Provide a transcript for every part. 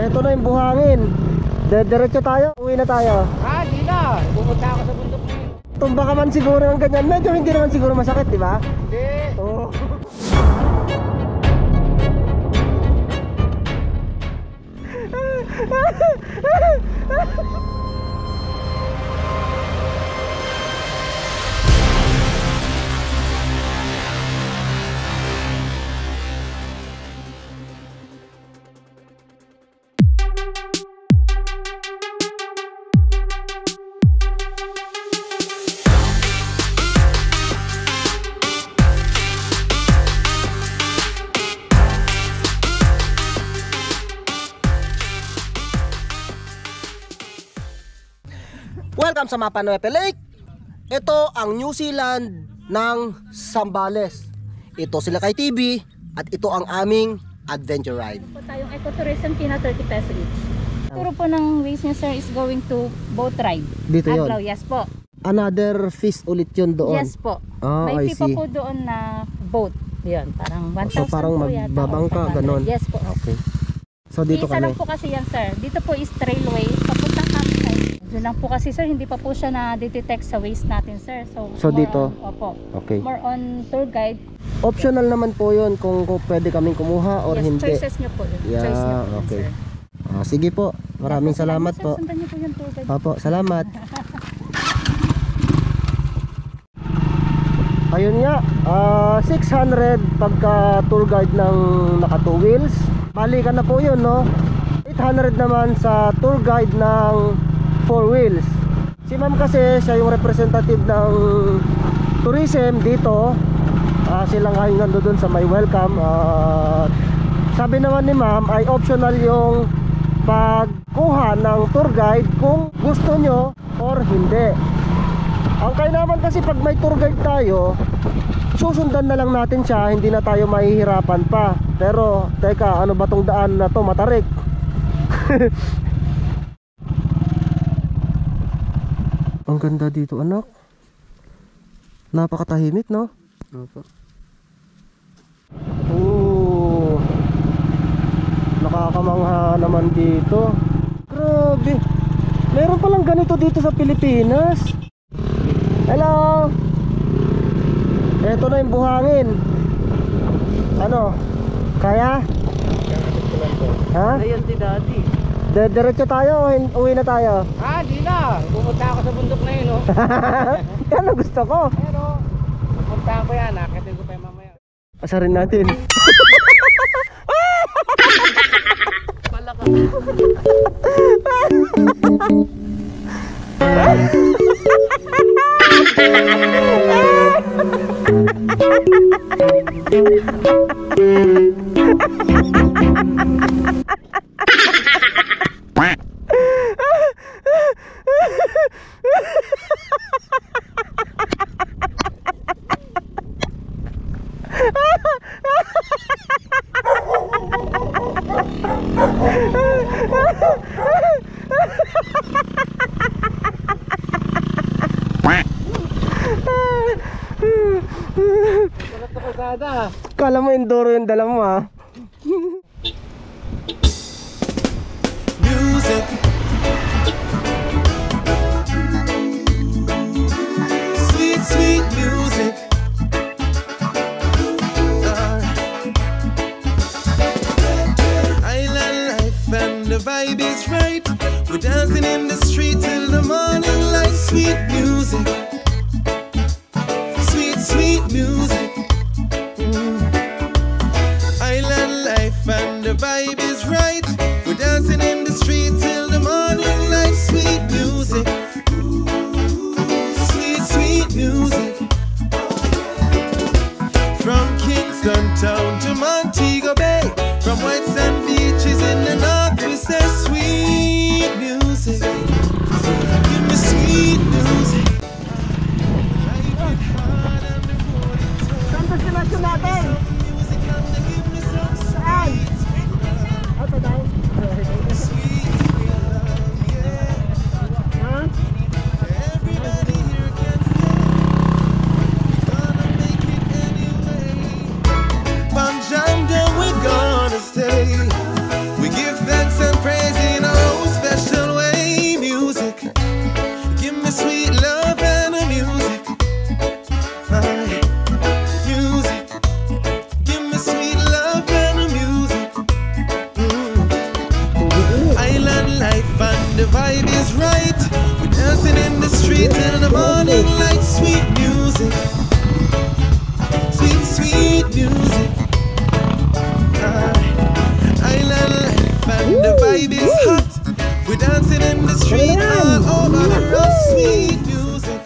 Eto na yung buhangin. Diretso tayo, uwi na tayo. Di na. Pumunta ako sa bundok na yun. Tumba ka man siguro ng ganyan. Medyo hindi naman siguro masakit, di ba? Hindi. Oo. Welcome sa Mapa Nuepe Lake. Ito ang New Zealand ng Zambales. Ito sila kay TV at ito ang aming adventure ride. Po tayong ecotourism Pina 30 pesos each. Turo po ng ways niya sir is going to boat ride. Dito yun? Aglaw, yes po. Another feast ulit yun doon? Yes po. Ah, May I fee pa see. po doon na boat. Yun, parang 1,000 So parang po yata. magbabangka, ganon? Yes po. Okay. So dito Isa lang kami. po kasi yan sir. Dito po is trailway. Papuntang campsite. Doon lang po kasi sir, hindi pa po siya na-detect sa waste natin sir. So more dito? opo. Okay. More on tour guide. Optional naman po yun kung pwede kaming kumuha or Yes, hindi. choices nyo po yun. Yeah, Choice nyo po yun, okay. sir. Sige po. Maraming salamat sir, po. Sundan nyo po yung tour guide. Opo, salamat. Ayun nga, 600 pagka tour guide ng naka 2 wheels. Balikan na po yun, no? 800 naman sa tour guide ng 4 wheels. Si ma'am kasi siya yung representative ng tourism dito. Sila nga yung nandoon sa may welcome. Sabi naman ni ma'am ay optional yung pagkuha ng tour guide kung gusto nyo or hindi. Ang kailangan kasi pag may tour guide tayo, susundan na lang natin siya, hindi na tayo mahihirapan pa. Pero teka, ano ba tong daan na to, matarik? Ang ganda dito anak. Napakatahimik, no? Opo. Nakakamangha naman dito. Grabe. Meron palang ganito dito sa Pilipinas. Hello. Ito na yung buhangin. Ano? Kaya? Ha? Ayun si daddy. Diretso tayo o uwi na tayo? Di na. Pumunta ako sa bundok na yun. Yan ang gusto ko. Pero, pupunta ko yan. Nakitin ko pa yung mamaya. Asarin natin. Pala ka. Kala mo enduro yung dala mo, ha? Music. Sweet, sweet music. Island life and the vibe is right. We're dancing in the street till the morning light. Sweet music. Sweet, sweet music. Island life and the vibe is right. We're dancing in the street till the morning light. Sweet music. Sweet, sweet music. From Kingston town to Montego Bay, from white sand beaches in the north, we say sweet music. Give me sweet music. Life is hard and the road is tough. Saan destination natin? Music and they give me some sweet, sweet love. Ito daw. Sweet, sweet love, yeah. Ha? Everybody here can say, we're gonna make it anyway. Panjang vibe is hot. We're dancing in the street all over the road. Sweet music.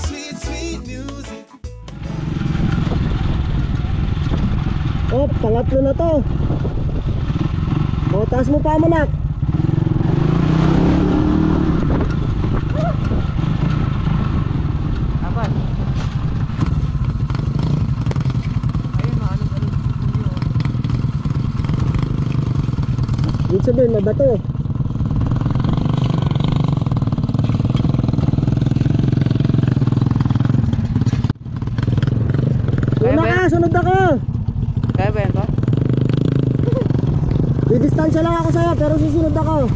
Sweet, sweet music. Oh, pangatlo na to. O, taas mo pa, manak. Apat. Ayun, maalog-alog. Dito sabihin, mabato. Kaya Una ba ka, yan? sunod ako. Kaya ba yan to? May distansya lang ako sa'yo, pero susunod ako.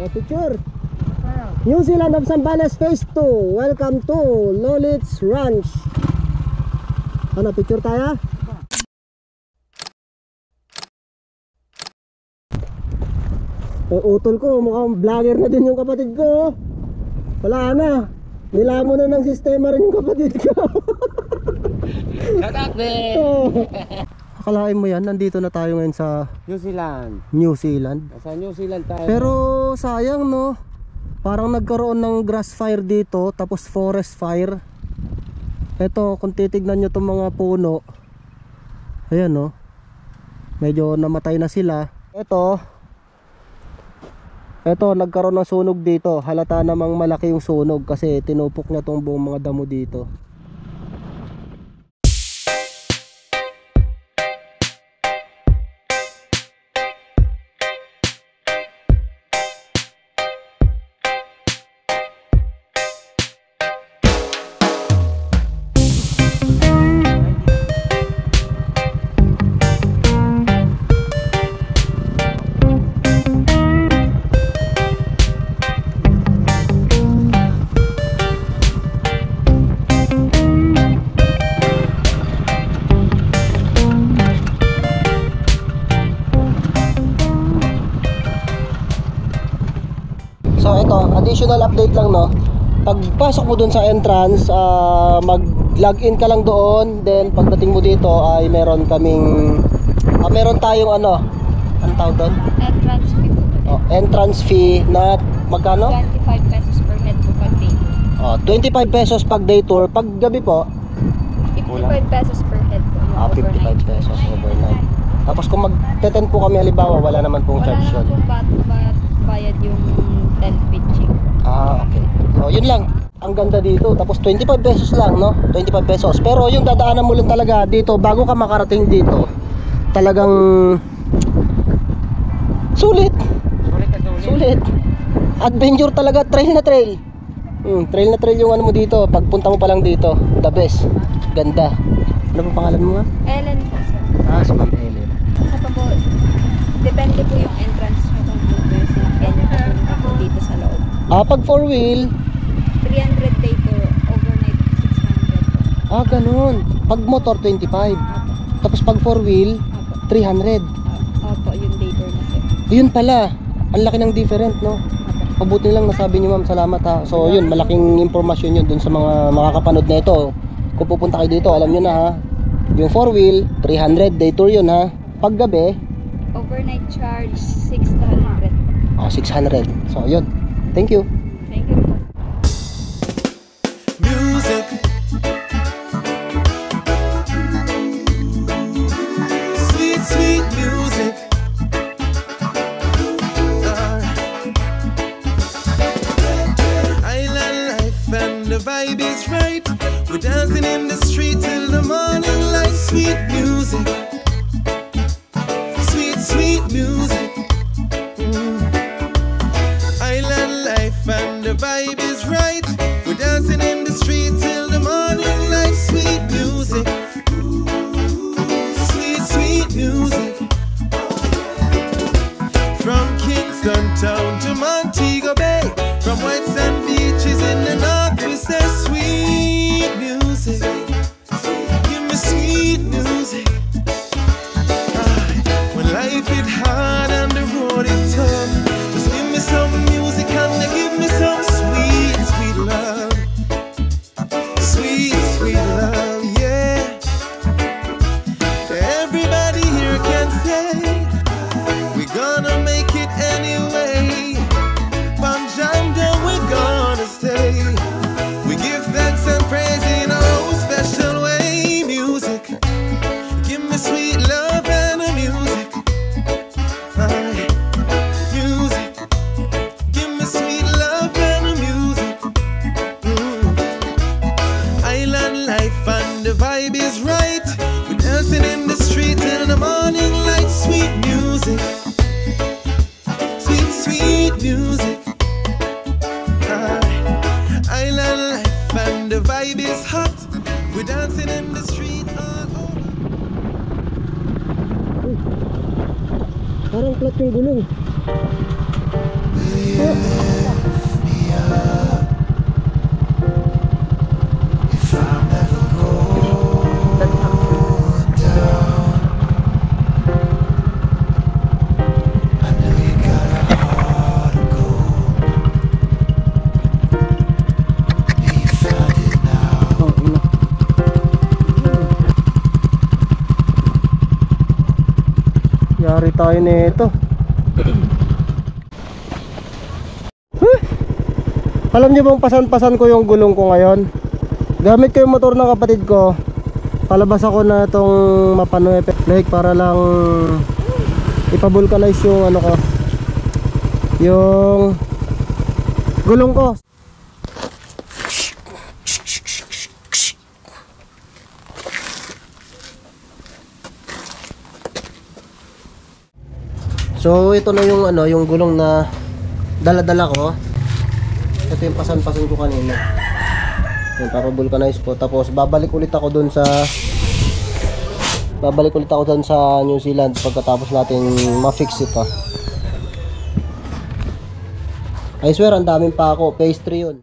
O, picture. New Zealand of Zambales Phase 2. Welcome to Lolitz Ranch. Ano, picture tayo? Utol ko, mukhang vlogger na din yung kapatid ko. Wala na. Nilamo na ng sistema rin yung kapatid ko. Shout out, man! Oh. Akalain mo yan, nandito na tayo ngayon sa New Zealand. New Zealand. Nasa New Zealand tayo. Pero sayang no, parang nagkaroon ng grass fire dito, tapos forest fire. Eto, kung titignan nyo itong mga puno, ayan no, medyo namatay na sila. Eto, nagkaroon ng sunog dito. Halata namang malaki yung sunog kasi tinupok niya itong buong mga damo dito. So ito, additional update lang no. Pagpasok mo dun sa entrance, mag-login ka lang doon. Then pagdating mo dito ay meron kaming meron tayong ano, anong tawag doon? Entrance fee po. Entrance fee na magkano? 25 pesos per head po pag day. 25 pesos pag day tour. Pag gabi po, 55 pesos per head po. 55 pesos overnight. Tapos kung mag-10 po kami halimbawa, wala naman pong Wala charge na yun. pong bayad yung 10 pitching. Okay. So yun lang. Ang ganda dito. Tapos 25 pesos lang, no? 25 pesos. Pero yung dadaanan mo lang talaga dito bago ka makarating dito, talagang sulit. Sulit. Adventure talaga, trail na trail. Trail na trail yung ano mo dito. Pagpunta mo pa lang dito, the best. Ganda. Ano pa pangalan mo nga? Ellen po sir. Si Ma'am Ellen. Sa pa po, depende po yung entrance nyo kung ano po yung sinakyan nyo papunta po dito sa loob. Pag 4-wheel, 300 day tour, overnight 600 po. ganun. Pag motor, 25. Opo. Tapos pag 4-wheel, Opo. 300. Opo, yung day tour na sir. Yun pala. Ang laki ng different, no? Opo. Pabuti lang nasabi niyo, ma'am. Salamat, ha. So, yun, malaking informasyon yun dun sa mga makakapanood na ito. Kung pupunta kayo dito, alam nyo na, ha. Yung 4-wheel, 300 day tour yun, ha. Pag gabi, Overnight charge 600. 600. So, yun. Thank you. Thank you po. Music. Sweet, sweet music. Island life and the vibe is right. We're dancing in the street till the morning light. Sweet music. Sweet, sweet music. Island life and the vibe is right. We're dancing in the street till the morning light. Sweet music. Sweet, sweet music. From Kingston town to Montego Bay, from white sand beaches in the north, we say sweet music. Give me sweet music. When life is hard and the road is tough, just give me some music and they give me some sweet, sweet love. Sweet, sweet love, yeah. Everybody here can say we're gonna make it anyway. Panjanga, we're gonna stay. We give thanks and praise in our own special way. Music, give me sweet love and the music. Music, give me sweet love and the music. Island life and the vibe is right. We're dancing in the street till the morning light. Sweet music. Sweet, sweet music. Island life and the vibe is hot. We're dancing in the street all over. Parang flat yung gulong. Yari tayo nito. Alam niyo bang pasan-pasan ko yung gulong ko ngayon? Gamit ko yung motor ng kapatid ko. Palabas ako na itong mapano effect like para lang ipavulcanize yung ano ko, yung gulong ko. So ito na yung ano, yung gulong na dala-dala ko. Ito yung pasan-pasan ko kanina. Yung papavulcanize ko. Tapos babalik ulit ako dun sa New Zealand pagkatapos natin ma-fix ito. I swear ang daming pa ako. Phase 3 yun.